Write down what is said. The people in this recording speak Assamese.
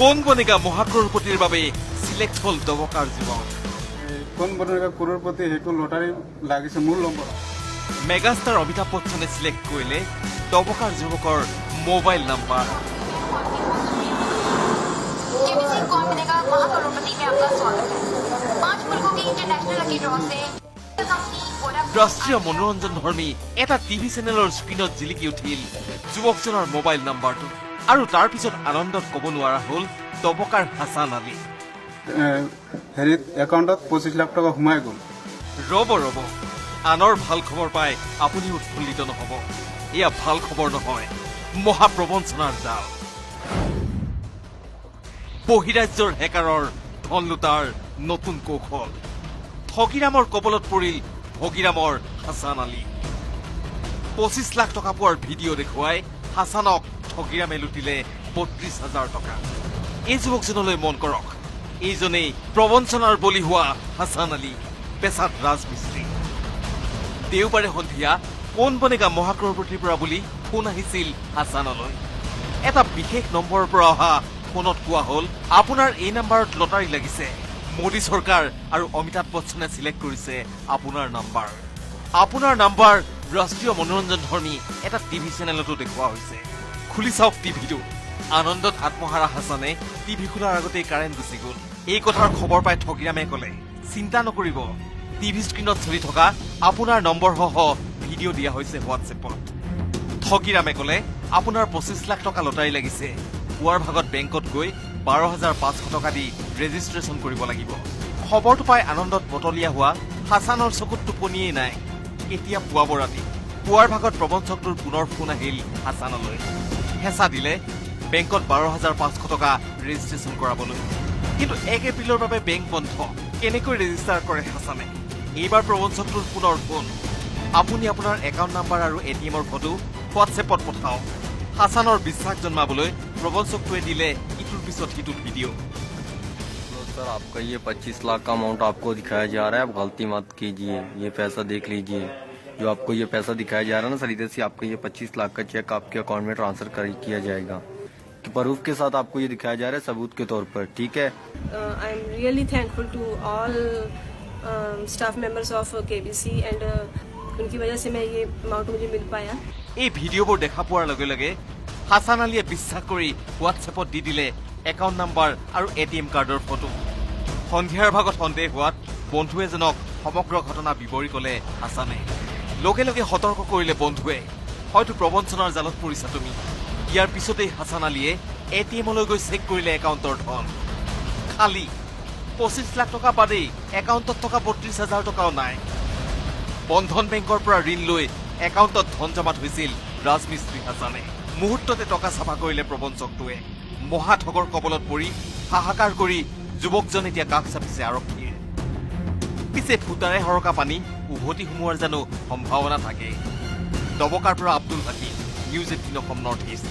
কোন বনেগা মহাকৰোড়পতিৰ বাবে সিলেক্ট হল দবকাৰ যুৱক কোন বনেগা কৰোড়পতি হেতু লটাৰী লাগিছে মূল নম্বৰ মেগাষ্টাৰ অমিতাভ বচ্চনে সিলেক্ট কৰিলে দবকাৰ যুৱকৰ মোবাইল নাম্বাৰ ৰাষ্ট্ৰীয় মনোৰঞ্জন ধৰ্মী এটা টিভি চেনেলৰ স্ক্ৰীণত জিলিকি উঠিল যুৱকজনৰ মোবাইল নাম্বাৰটো আৰু তাৰ পিছত আনন্দত ক'ব নোৱাৰা হ'ল দবকাৰ হাছান আলী হেৰিত একাউণ্টত 25 লাখ টকা সোমাই গ'ল ৰব আনৰ ভাল খবৰ পাই আপুনি উৎফুল্লিত নহ'ব এয়া ভাল খবৰ নহয় মহাপ্ৰবঞ্চনাৰ জাল বহিৰাজ্যৰ হেকাৰৰ ধন লুটাৰ নতুন কৌশল ঠগিৰামৰ কবলত পৰিল ভগিৰামৰ হাছান আলী 25 লাখ টকা পোৱাৰ ভিডিঅ' দেখুৱাই হাছানক ঠগিৰামে লুটিলে 32,000 টকা এই যুৱকজনলৈ মন কৰক এইজনেই প্ৰবঞ্চনাৰ বলি হোৱা হাছান আলী পেছাত ৰাজমিস্ত্ৰী দেওবাৰে সন্ধিয়া কোন বনেগা মহাকৰোড়পতিৰ পৰা বুলি ফোন আহিছিল হাছানলৈ এটা বিশেষ নম্বৰৰ পৰা অহা ফোনত কোৱা হ'ল আপোনাৰ এই নাম্বাৰত লটাৰী লাগিছে মোদী চৰকাৰ আৰু অমিতাভ বচ্চনে সিলেক্ট কৰিছে আপোনাৰ নাম্বাৰ ৰাষ্ট্ৰীয় মনোৰঞ্জন ধৰ্মী এটা টিভি চেনেলতো দেখুওৱা হৈছে খুলি চাওক টিভিটো আনন্দত আত্মহাৰা হাছানে টিভি খোলাৰ আগতেই কাৰেণ্ট গুচি গ'ল এই কথাৰ খবৰ পাই ঠগিৰামে ক'লে চিন্তা নকৰিব টিভি স্ক্ৰীণত চলি থকা আপোনাৰ নম্বৰসহ ভিডিঅ' দিয়া হৈছে হোৱাটছএপত ঠগিৰামে ক'লে আপোনাৰ 25 লাখ টকা লটাৰী লাগিছে পুৱাৰ ভাগত বেংকত গৈ 12,500 টকা দি ৰেজিষ্ট্ৰেশ্যন কৰিব লাগিব খবৰটো পাই আনন্দত বটলীয়া হোৱা হাছানৰ চকুত টোপনিয়েই নাই এতিয়া পুৱাব ৰাতি পুৱাৰ ভাগত প্ৰবঞ্চকটোৰ পুনৰ ফোন আহিল হাছানলৈ হেঁচা দিলে বেংকত 12,500 টকা ৰেজিষ্ট্ৰেশ্যন কৰাবলৈ কিন্তু 1 এপ্ৰিলৰ বাবে বেংক বন্ধ কেনেকৈ ৰেজিষ্টাৰ কৰে হাছানে এইবাৰ প্ৰবঞ্চকটোৰ পুনৰ ফোন আপুনি আপোনাৰ একাউণ্ট নাম্বাৰ আৰু এটিএমৰ ফটো হোৱাটছএপত পঠাওক হাছানৰ বিশ্বাস জন্মাবলৈ प्रबंधक दिले इतुर पिছত हितु वीडियो सर आपका ये 25 लाख का अमाउंट आपको दिखाया जा रहा है आप गलती मत कीजिए ये पैसा देख लीजिए जो आपको ये पैसा दिखाया जा रहा है ना सर इधर से आपका ये 25 लाख का चेक आपके अकाउंट में ट्रांसफर किया जाएगा प्रूफ के साथ आपको ये दिखाया जा रहा है सबूत के तौर पर ठीक है I am really thankful to all staff members of KBC and उनकी वजह से मैं ये अमाउंट मुझे मिल पाया এই ভিডিঅ'বোৰ দেখা পোৱাৰ লগে লগে হাছান আলীয়ে বিশ্বাস কৰি হোৱাটছএপত দি দিলে একাউণ্ট নাম্বাৰ আৰু এটিএম কাৰ্ডৰ ফটো সন্ধিয়াৰ ভাগত সন্দেহ হোৱাত বন্ধু এজনক সমগ্ৰ ঘটনা বিৱৰি ক'লে হাছানে লগে লগে সতৰ্ক কৰিলে বন্ধুৱে হয়তো প্ৰবঞ্চনাৰ জালত পৰিছা তুমি ইয়াৰ পিছতেই হাছান আলীয়ে এটিএমলৈ গৈ চেক কৰিলে একাউণ্টৰ ধন খালী 25 লাখ টকা বাদেই একাউণ্টত থকা 32,000 টকাও নাই বন্ধন বেংকৰ পৰা ঋণ লৈ একাউণ্টত ধন জমা থৈছিল ৰাজমিস্ত্ৰী হাছানে মুহূৰ্ততে টকা চাফা কৰিলে প্ৰবঞ্চকটোৱে মহাঠগৰ কবলত পৰি হাহাকাৰ কৰি যুৱকজন এতিয়া কাষ চাপিছে আৰক্ষীয়ে পিছে ফুটাৰে হৰকা পানী উভতি সোমোৱাৰ জানো সম্ভাৱনা থাকে দবকাৰ পৰা Abdul Hakim news 18 Assam north east